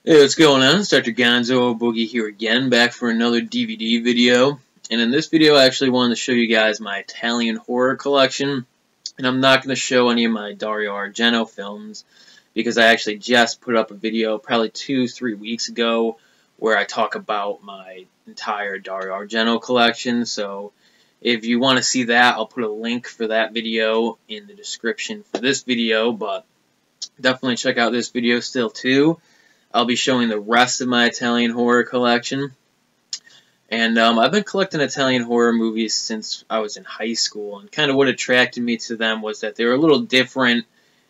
Hey, what's going on? It's Dr. Gonzo Boogie here again, back for another DVD video. And in this video, I actually wanted to show you guys my Italian horror collection. And I'm not going to show any of my Dario Argento films, because I actually just put up a video probably 2-3 weeks ago where I talk about my entire Dario Argento collection. So if you want to see that, I'll put a link for that video in the description for this video. But definitely check out this video still too. I'll be showing the rest of my Italian horror collection. And I've been collecting Italian horror movies since I was in high school. And kind of what attracted me to them was that they were a little different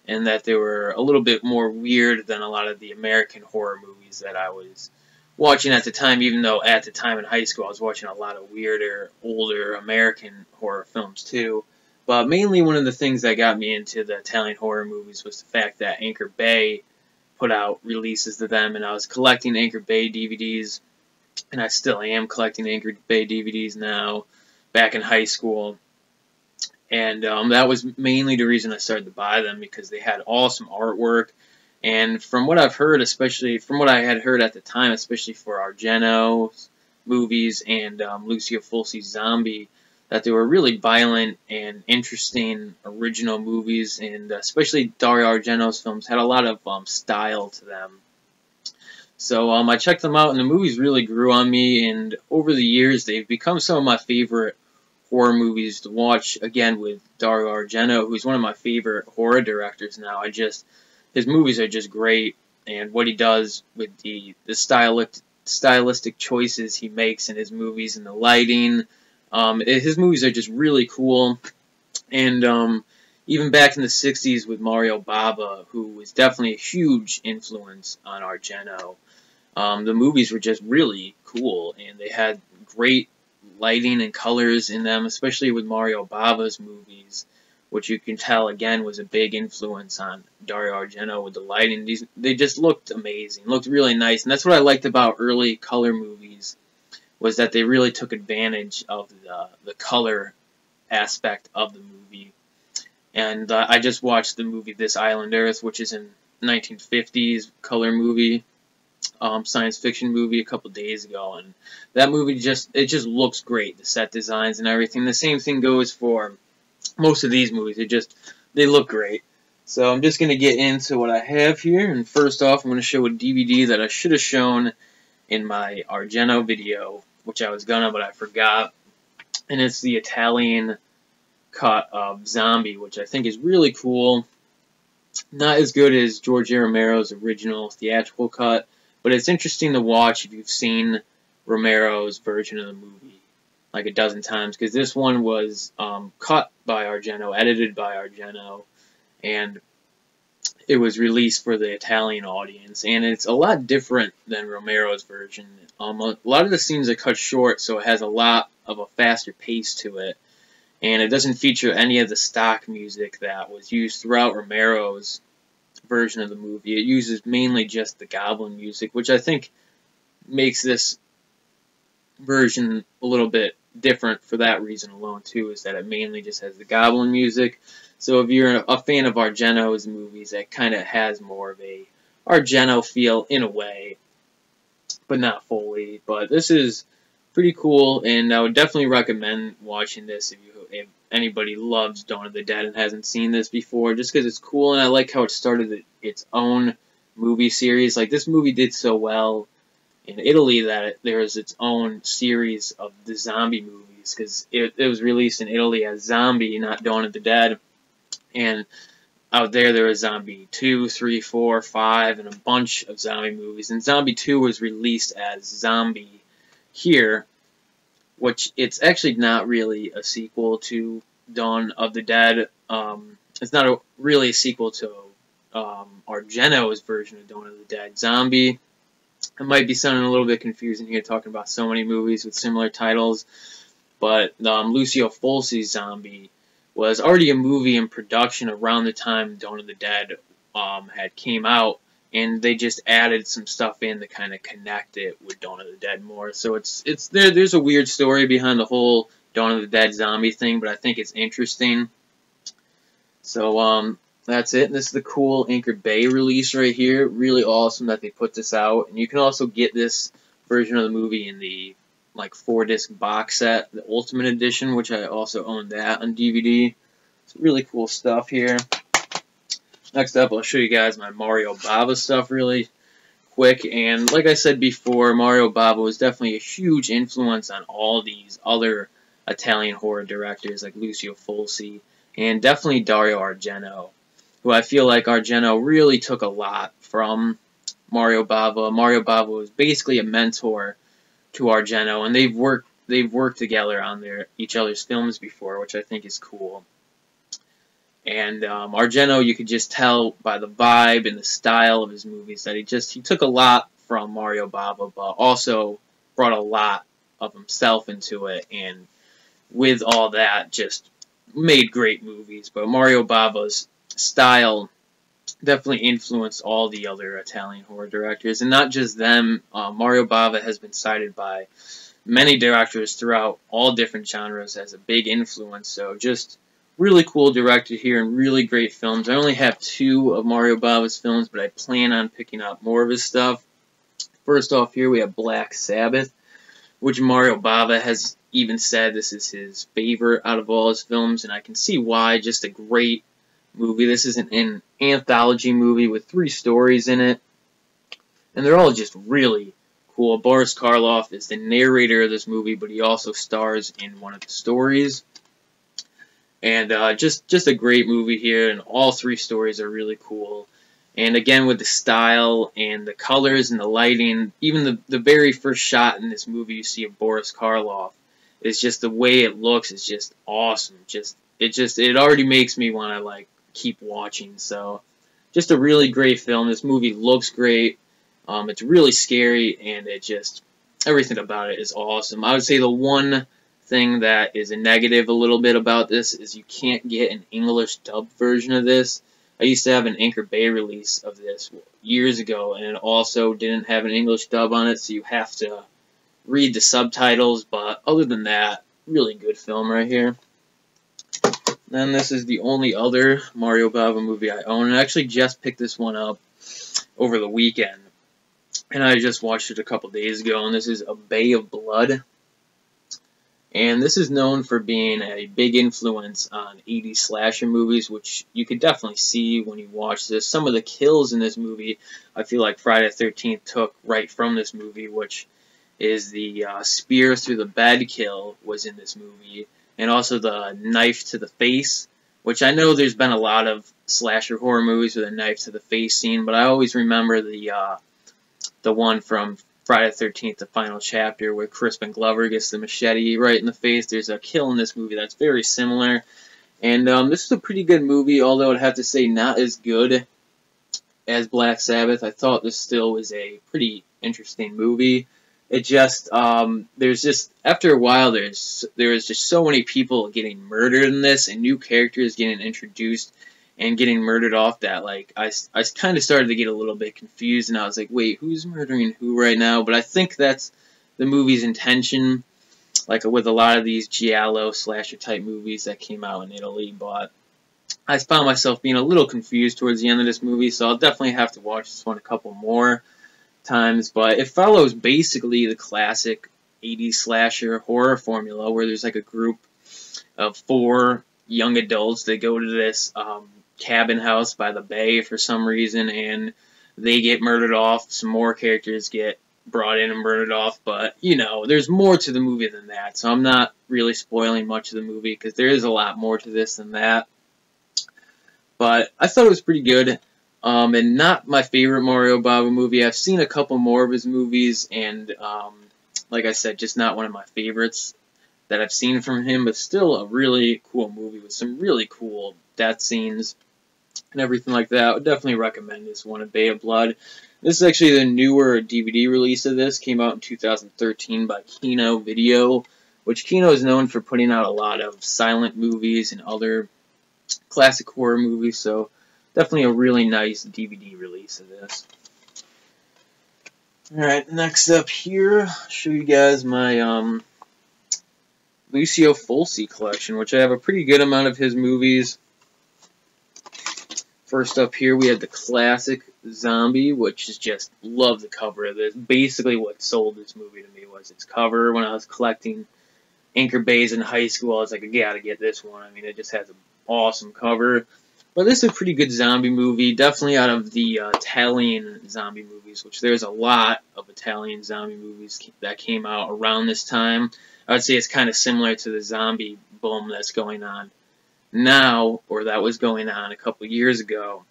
and that they were a little bit more weird than a lot of the American horror movies that I was watching at the time, even though at the time in high school I was watching a lot of weirder, older American horror films too. But mainly one of the things that got me into the Italian horror movies was the fact that Anchor Bay put out releases to them, and I was collecting Anchor Bay DVDs, and I still am collecting Anchor Bay DVDs now, back in high school. And that was mainly the reason I started to buy them, because they had awesome artwork. And from what I've heard, especially from what I had heard at the time, especially for Argento's movies and Lucio Fulci's Zombie, that they were really violent and interesting original movies, and especially Dario Argento's films had a lot of style to them. So I checked them out, and the movies really grew on me, and over the years they've become some of my favorite horror movies to watch, again with Dario Argento, who's one of my favorite horror directors now. His movies are just great, and what he does with the stylistic choices he makes in his movies and the lighting. His movies are just really cool, and even back in the 60s with Mario Bava, who was definitely a huge influence on Argento, the movies were just really cool, and they had great lighting and colors in them, especially with Mario Bava's movies, which you can tell, again, was a big influence on Dario Argento with the lighting. They just looked amazing, looked really nice, and that's what I liked about early color movies, was that they really took advantage of the color aspect of the movie. And I just watched the movie This Island Earth, which is a 1950s color movie, science fiction movie, a couple days ago, and that movie just looks great. The set designs and everything. The same thing goes for most of these movies. They look great. So I'm just gonna get into what I have here, and first off, I'm gonna show a DVD that I should have shown in my Argento video, which I was gonna, but I forgot, and it's the Italian cut of Zombie, which I think is really cool. Not as good as George A. Romero's original theatrical cut, but it's interesting to watch if you've seen Romero's version of the movie like a dozen times, because this one was cut by Argento, edited by Argento, and it was released for the Italian audience, and it's a lot different than Romero's version. A lot of the scenes are cut short, so it has a lot of a faster pace to it, and it doesn't feature any of the stock music that was used throughout Romero's version of the movie. It uses mainly just the goblin music, which I think makes this version a little bit different for that reason alone too, is that it mainly just has the goblin music. So if you're a fan of Argento's movies, it kind of has more of a Argento feel in a way, but not fully. But this is pretty cool, and I would definitely recommend watching this if anybody loves Dawn of the Dead and hasn't seen this before, just because it's cool, and I like how it started its own movie series. Like, this movie did so well in Italy that there is its own series of the zombie movies, because it was released in Italy as Zombie, not Dawn of the Dead, and out there was Zombie 2, 3, 4, 5, and a bunch of zombie movies, and Zombie 2 was released as Zombie here, which it's actually not really a sequel to Dawn of the Dead. It's not really a sequel to Argento's version of Dawn of the Dead. Zombie, it might be sounding a little bit confusing here, talking about so many movies with similar titles, but Lucio Fulci's Zombie was already a movie in production around the time Dawn of the Dead had came out, and they just added some stuff in to kind of connect it with Dawn of the Dead more. So there's a weird story behind the whole Dawn of the Dead zombie thing, but I think it's interesting. So that's it. And this is the cool Anchor Bay release right here. Really awesome that they put this out. And you can also get this version of the movie in the like 4-disc box set, the Ultimate Edition, which I also own that on DVD. It's really cool stuff here. Next up, I'll show you guys my Mario Bava stuff really quick. And like I said before, Mario Bava was definitely a huge influence on all these other Italian horror directors like Lucio Fulci and definitely Dario Argento, who I feel like Argento really took a lot from Mario Bava. Mario Bava was basically a mentor to Argento, and they've worked together on each other's films before, which I think is cool. And Argento, you could just tell by the vibe and the style of his movies that he took a lot from Mario Bava, but also brought a lot of himself into it, and with all that, just made great movies. But Mario Bava's style definitely influenced all the other Italian horror directors, and not just them. Mario Bava has been cited by many directors throughout all different genres as a big influence, so just really cool director here and really great films. I only have 2 of Mario Bava's films, but I plan on picking up more of his stuff. First off here we have Black Sabbath, which Mario Bava has even said this is his favorite out of all his films, and I can see why. Just a great movie. This is an anthology movie with 3 stories in it, and they're all just really cool. Boris Karloff is the narrator of this movie, but he also stars in one of the stories. And just a great movie here, and all 3 stories are really cool. And again, with the style and the colors and the lighting, even the very first shot in this movie you see of Boris Karloff, is just the way it looks is just awesome. It already makes me want to like keep watching. So just a really great film. This movie looks great. It's really scary, and everything about it is awesome. I would say the one thing that is a negative a little bit about this is you can't get an English dubbed version of this. I used to have an Anchor Bay release of this years ago, and it also didn't have an English dub on it, so you have to read the subtitles. But other than that, really good film right here. Then this is the only other Mario Bava movie I own, and I actually just picked this one up over the weekend, and I just watched it a couple days ago, and this is A Bay of Blood. And this is known for being a big influence on 80s slasher movies, which you could definitely see when you watch this. Some of the kills in this movie, I feel like Friday the 13th took right from this movie, which is the spear through the bed kill was in this movie. And also the knife to the face, which I know there's been a lot of slasher horror movies with a knife to the face scene, but I always remember the one from Friday the 13th, the final chapter, where Crispin Glover gets the machete right in the face. There's a kill in this movie that's very similar. And this is a pretty good movie, although I'd have to say not as good as Black Sabbath. I thought this still was a pretty interesting movie. It just, there's just, after a while, there is just so many people getting murdered in this, and new characters getting introduced and getting murdered off that, like, I kind of started to get a little bit confused, and I was like, wait, who's murdering who right now? But I think that's the movie's intention, like with a lot of these giallo slasher type movies that came out in Italy. But I found myself being a little confused towards the end of this movie, so I'll definitely have to watch this one a couple more times. But it follows basically the classic 80s slasher horror formula, where there's like a group of 4 young adults that go to this cabin house by the bay for some reason, and they get murdered off. Some more characters get brought in and murdered off, but, you know, there's more to the movie than that, so I'm not really spoiling much of the movie, because there is a lot more to this than that. But I thought it was pretty good, and not my favorite Mario Bava movie. I've seen a couple more of his movies, and, like I said, just not one of my favorites that I've seen from him, but still a really cool movie with some really cool death scenes and everything like that. I would definitely recommend this one, A Bay of Blood. This is actually the newer DVD release of this. Came out in 2013 by Kino Video, which Kino is known for putting out a lot of silent movies and other classic horror movies, so definitely a really nice DVD release of this. Alright, next up here, I'll show you guys my Lucio Fulci collection, which I have a pretty good amount of his movies. First up here, we have the classic Zombie, which is just, love the cover of this. Basically what sold this movie to me was its cover. When I was collecting Anchor Bays in high school, I was like, I gotta get this one. I mean, it just has an awesome cover. But this is a pretty good zombie movie, definitely out of the Italian zombie movies, which there's a lot of Italian zombie movies that came out around this time. I would say it's kind of similar to the zombie boom that's going on now, or that was going on a couple years ago,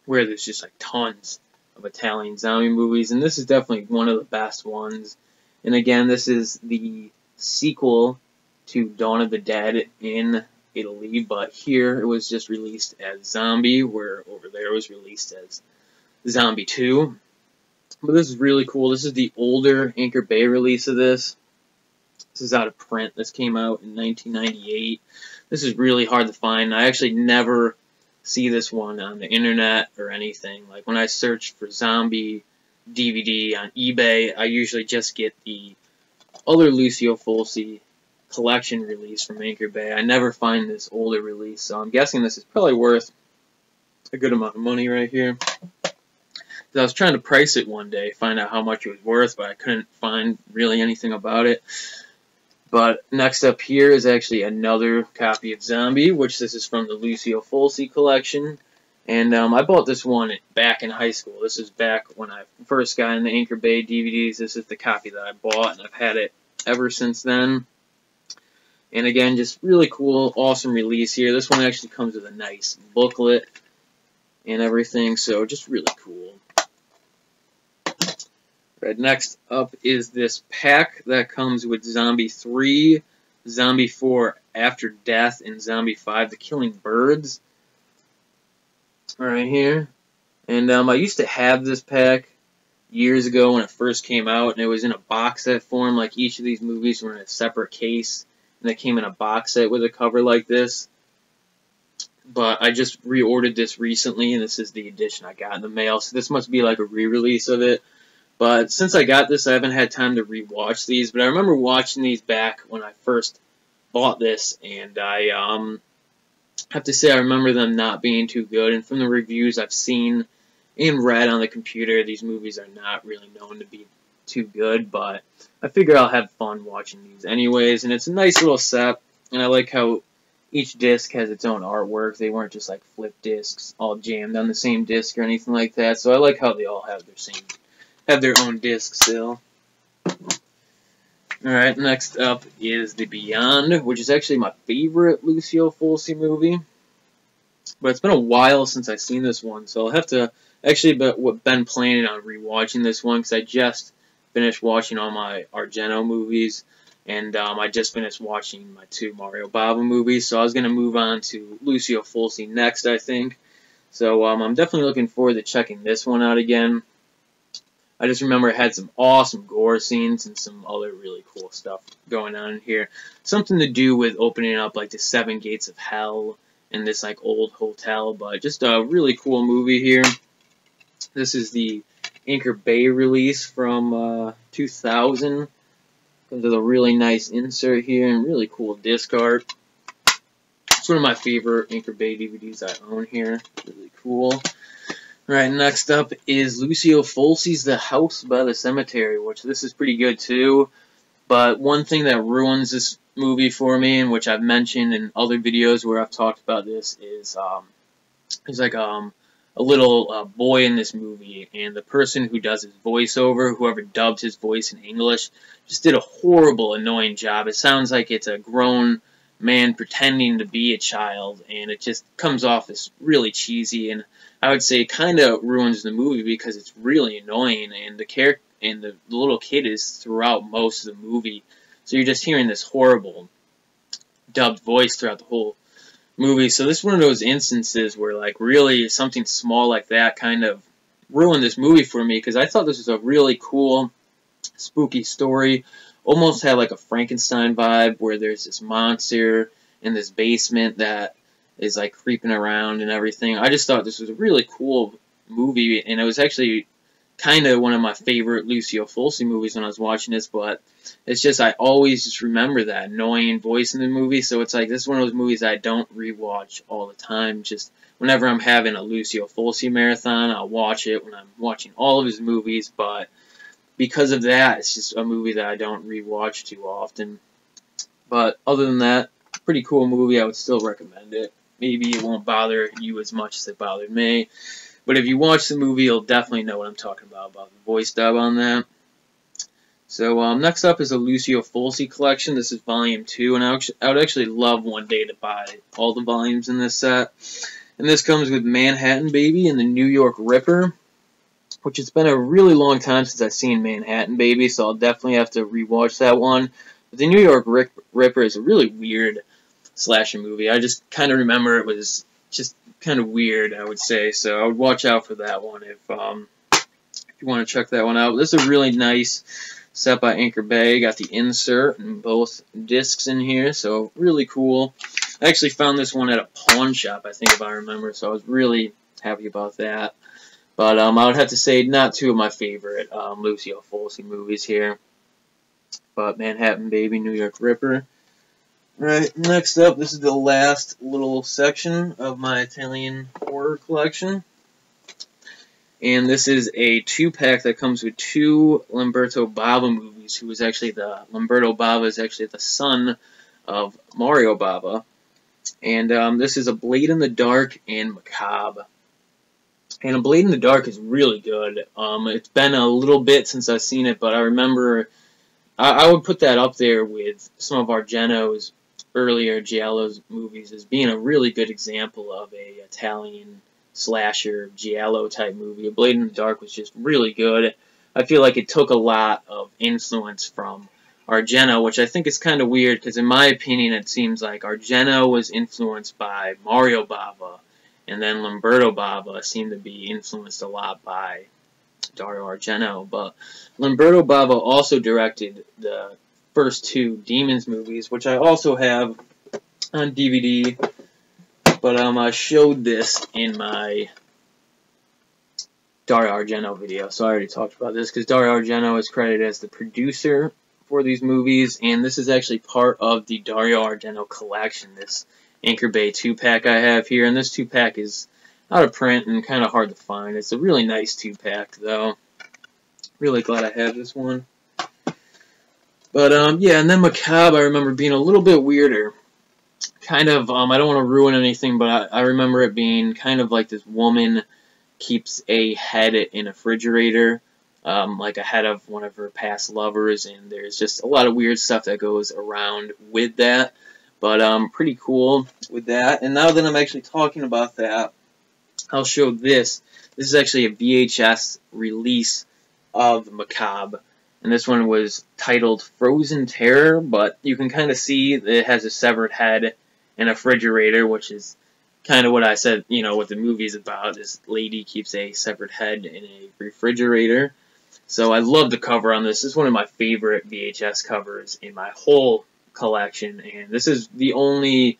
where there's just like tons of Italian zombie movies, and this is definitely one of the best ones. And again, this is the sequel to Dawn of the Dead in Italy, but here it was just released as Zombie, where over there it was released as Zombie 2. But this is really cool. This is the older Anchor Bay release of this. This is out of print. This came out in 1998. This is really hard to find. I actually never see this one on the internet or anything. Like when I search for Zombie DVD on eBay, I usually just get the other Lucio Fulci collection release from Anchor Bay. I never find this older release, so I'm guessing this is probably worth a good amount of money right here. I was trying to price it one day, find out how much it was worth, but I couldn't find really anything about it. But next up here is actually another copy of Zombie, which this is from the Lucio Fulci collection. And I bought this one back in high school. This is back when I first got in the Anchor Bay DVDs. This is the copy that I bought, and I've had it ever since then. And again, just really cool, awesome release here. This one actually comes with a nice booklet and everything, so just really cool. Right, next up is this pack that comes with Zombie 3, Zombie 4, After Death, and Zombie 5, The Killing Birds. Right here. And I used to have this pack years ago when it first came out, and it was in a box set form. Like each of these movies were in a separate case, and they came in a box set with a cover like this. But I just reordered this recently, and this is the edition I got in the mail. So this must be like a re-release of it. But since I got this, I haven't had time to re-watch these. But I remember watching these back when I first bought this, and I have to say I remember them not being too good. And from the reviews I've seen and read on the computer, these movies are not really known to be too good. But I figure I'll have fun watching these anyways. And it's a nice little set, and I like how each disc has its own artwork. They weren't just like flip discs all jammed on the same disc or anything like that. So I like how they all have their own disc still. Alright, next up is The Beyond, which is actually my favorite Lucio Fulci movie. But it's been a while since I've seen this one, so I'll have to actually been planning on rewatching this one because I just finished watching all my Argento movies, and I just finished watching my 2 Mario Bava movies, so I was going to move on to Lucio Fulci next, I think. So I'm definitely looking forward to checking this one out again. I just remember it had some awesome gore scenes and some other really cool stuff going on here. Something to do with opening up like the 7 gates of hell in this like old hotel, but just a really cool movie here. This is the Anchor Bay release from 2000. Comes with a really nice insert here and really cool disc art. It's one of my favorite Anchor Bay DVDs I own here. Really cool. Alright, next up is Lucio Fulci's The House by the Cemetery, which this is pretty good too. But one thing that ruins this movie for me, and which I've mentioned in other videos where I've talked about this, is there's like a little boy in this movie, and the person who does his voiceover, whoever dubbed his voice in English, just did a horrible, annoying job. It sounds like it's a grown man pretending to be a child, and it just comes off as really cheesy, and I would say it kind of ruins the movie because it's really annoying, and the character and the little kid is throughout most of the movie, so you're just hearing this horrible dubbed voice throughout the whole movie. So this is one of those instances where like really something small like that kind of ruined this movie for me, because I thought this was a really cool, spooky story. Almost had like a Frankenstein vibe where there's this monster in this basement that is like creeping around and everything. I just thought this was a really cool movie, and it was actually kind of one of my favorite Lucio Fulci movies when I was watching this, but it's just I always just remember that annoying voice in the movie, so it's like this is one of those movies I don't rewatch all the time. Just whenever I'm having a Lucio Fulci marathon, I'll watch it when I'm watching all of his movies, but because of that, it's just a movie that I don't rewatch too often. But other than that, pretty cool movie. I would still recommend it. Maybe it won't bother you as much as it bothered me. But if you watch the movie, you'll definitely know what I'm talking about the voice dub on that. So next up is a Lucio Fulci collection. This is volume 2, and I would actually love one day to buy all the volumes in this set. And this comes with Manhattan Baby and the New York Ripper, which it's been a really long time since I've seen Manhattan Baby, so I'll definitely have to rewatch that one. But the New York Ripper is a really weird slasher movie. I just kind of remember it was just kind of weird, I would say, so I would watch out for that one if you want to check that one out. This is a really nice set by Anchor Bay. Got the insert and both discs in here, so really cool. I actually found this one at a pawn shop, I think, if I remember, so I was really happy about that. But I would have to say not two of my favorite Lucio Fulci movies here. But Manhattan Baby, New York Ripper. Alright, next up, this is the last little section of my Italian horror collection. And this is a 2-pack that comes with 2 Lamberto Bava movies, who is actually Lamberto Bava is actually the son of Mario Bava. And this is A Blade in the Dark and McCobb. And A Blade in the Dark is really good. It's been a little bit since I've seen it, but I remember I would put that up there with some of Argento's earlier giallo movies as being a really good example of a Italian slasher giallo type movie. A Blade in the Dark was just really good. I feel like it took a lot of influence from Argento, which I think is kind of weird because in my opinion it seems like Argento was influenced by Mario Bava, and then Lamberto Bava seemed to be influenced a lot by Dario Argento. But Lamberto Bava also directed the first 2 Demons movies, which I also have on DVD. But I showed this in my Dario Argento video, so I already talked about this, because Dario Argento is credited as the producer for these movies, and this is actually part of the Dario Argento collection, this Anchor Bay 2-pack I have here, and this 2-pack is out of print and kind of hard to find. It's a really nice 2-pack, though. Really glad I have this one. But, yeah, and then McCobb, I remember being a little bit weirder. Kind of, I don't want to ruin anything, but I remember it being kind of like this woman keeps a head in a refrigerator, like a head of one of her past lovers, and there's just a lot of weird stuff that goes around with that. But, pretty cool with that. And now that I'm actually talking about that, I'll show this. This is actually a VHS release of McCobb. And this one was titled Frozen Terror, but you can kind of see that it has a severed head in a refrigerator, which is kind of what I said, you know, what the movie's about. This lady keeps a severed head in a refrigerator. So I love the cover on this. This is one of my favorite VHS covers in my whole collection, and this is the only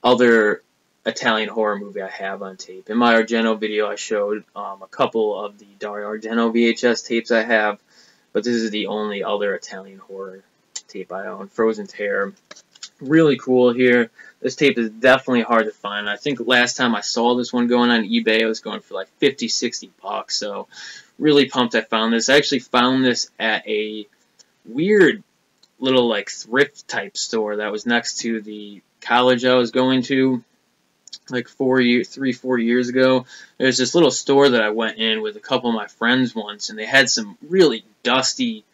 other Italian horror movie I have on tape. In my Argento video, I showed a couple of the Dario Argento VHS tapes I have, but this is the only other Italian horror tape I own. Frozen Terror. Really cool here. This tape is definitely hard to find. I think last time I saw this one going on eBay, it was going for like 50, 60 bucks. So really pumped I found this. I actually found this at a weird little like thrift type store that was next to the college I was going to like 4 years ago. There's this little store that I went in with a couple of my friends once, and they had some really dusty,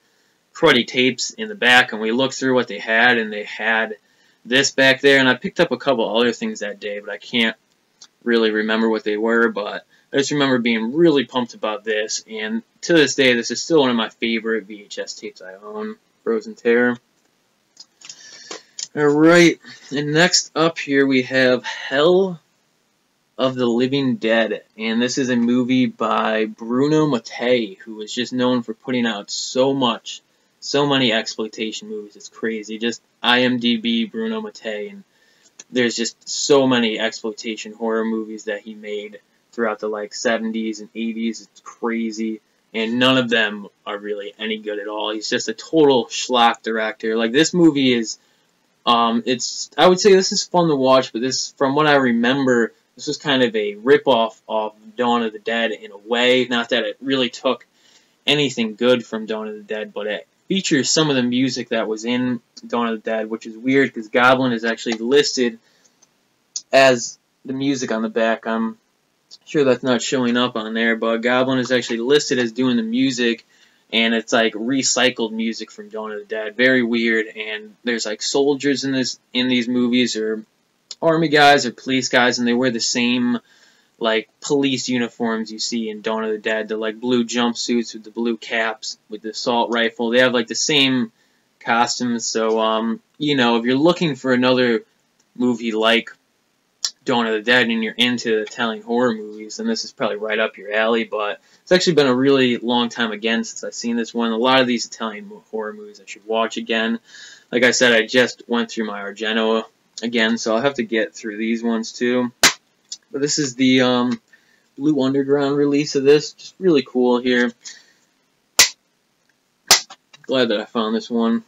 cruddy tapes in the back, and we looked through what they had, and they had this back there, and I picked up a couple other things that day, but I can't really remember what they were, but I just remember being really pumped about this, and to this day, this is still one of my favorite VHS tapes I own, Frozen Terror. Alright, and next up here we have Hell of the Living Dead, and this is a movie by Bruno Mattei, who is just known for putting out so many exploitation movies. It's crazy. Just IMDb Bruno Mattei, and there's just so many exploitation horror movies that he made throughout the like 70s and 80s. It's crazy. and none of them are really any good at all. He's just a total schlock director. Like, this movie is, I would say this is fun to watch, but this, from what I remember, this was kind of a ripoff of Dawn of the Dead in a way. Not that it really took anything good from Dawn of the Dead, but it features some of the music that was in Dawn of the Dead, which is weird because Goblin is actually listed as the music on the back. I'm sure that's not showing up on there, but Goblin is actually listed as doing the music, and it's like recycled music from Dawn of the Dead. Very weird. And there's like soldiers in these movies, or army guys or police guys, and they wear the same like police uniforms you see in Dawn of the Dead, the like blue jumpsuits with the blue caps with the assault rifle. They have like the same costumes. So you know, if you're looking for another movie like Dawn of the Dead and you're into Italian horror movies, then this is probably right up your alley. But it's actually been a really long time again since I've seen this one. A lot of these Italian horror movies I should watch again. Like I said, I just went through my Argento again, so I'll have to get through these ones too. But this is the Blue Underground release of this. Just really cool here. Glad that I found this one.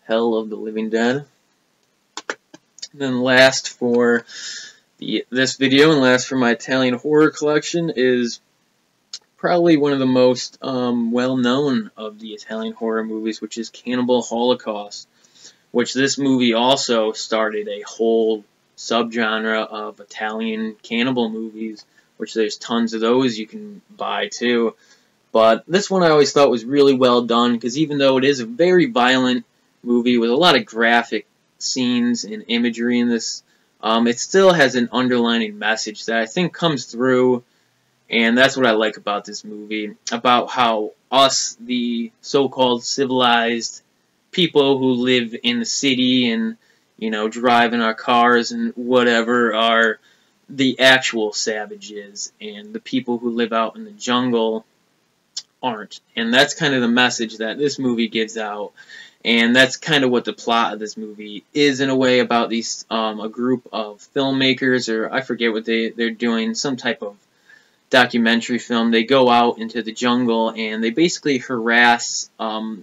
Hell of the Living Dead. And then last for this video, and last for my Italian horror collection, is probably one of the most well-known of the Italian horror movies, which is Cannibal Holocaust, which this movie also started a whole subgenre of Italian cannibal movies, which there's tons of those you can buy too. But this one I always thought was really well done, because even though it is a very violent movie with a lot of graphic scenes and imagery in this, it still has an underlining message that I think comes through, and that's what I like about this movie, about how us, the so-called civilized people who live in the city and, you know, drive in our cars and whatever, are the actual savages, and the people who live out in the jungle aren't. And that's kind of the message that this movie gives out. And that's kind of what the plot of this movie is, in a way, about these a group of filmmakers, or I forget what they're doing, some type of documentary film. They go out into the jungle and they basically harass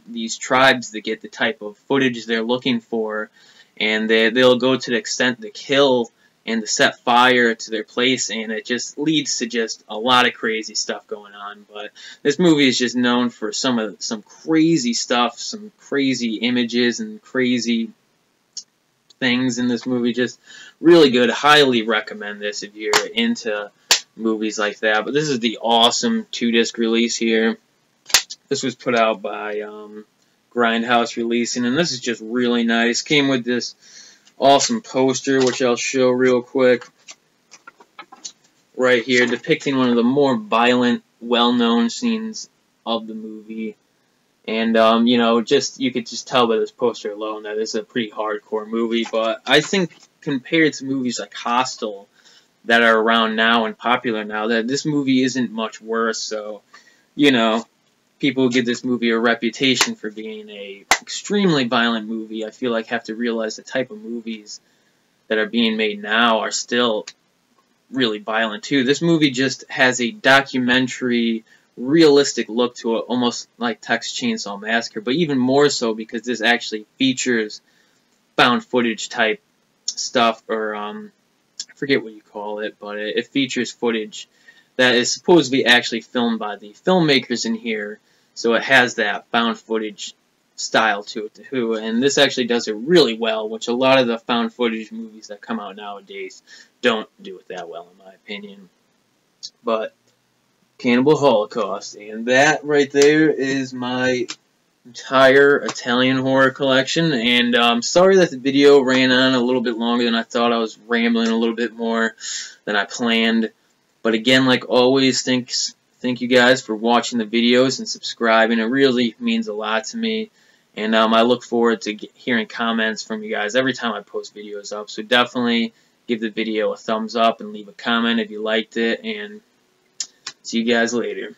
these tribes that get the type of footage they're looking for, and they'll go to the extent to kill and to set fire to their place, and it just leads to just a lot of crazy stuff going on. But this movie is just known for some crazy stuff, some crazy images and crazy things in this movie. Just really good. Highly recommend this if you're into movies like that. But this is the awesome 2-disc release here. This was put out by Grindhouse Releasing, and this is just really nice. Came with this awesome poster, which I'll show real quick right here, depicting one of the more violent, well-known scenes of the movie. And you know, you could just tell by this poster alone that it's a pretty hardcore movie. But I think compared to movies like Hostel that are around now and popular now, that this movie isn't much worse. So, you know, people who give this movie a reputation for being a extremely violent movie, I feel like have to realize the type of movies that are being made now are still really violent too. This movie just has a documentary, realistic look to it, almost like Texas Chainsaw Massacre, but even more so because this actually features found footage type stuff, or I forget what you call it, but it features footage that is supposed to be actually filmed by the filmmakers in here. So it has that found footage style to it too, and this actually does it really well, which a lot of the found footage movies that come out nowadays don't do it that well, in my opinion. But Cannibal Holocaust, and that right there is my entire Italian horror collection. And I'm sorry that the video ran on a little bit longer than I thought. I was rambling a little bit more than I planned. But again, like always, thank you guys for watching the videos and subscribing. It really means a lot to me. And I look forward to hearing comments from you guys every time I post videos up. So definitely give the video a thumbs up and leave a comment if you liked it. And see you guys later.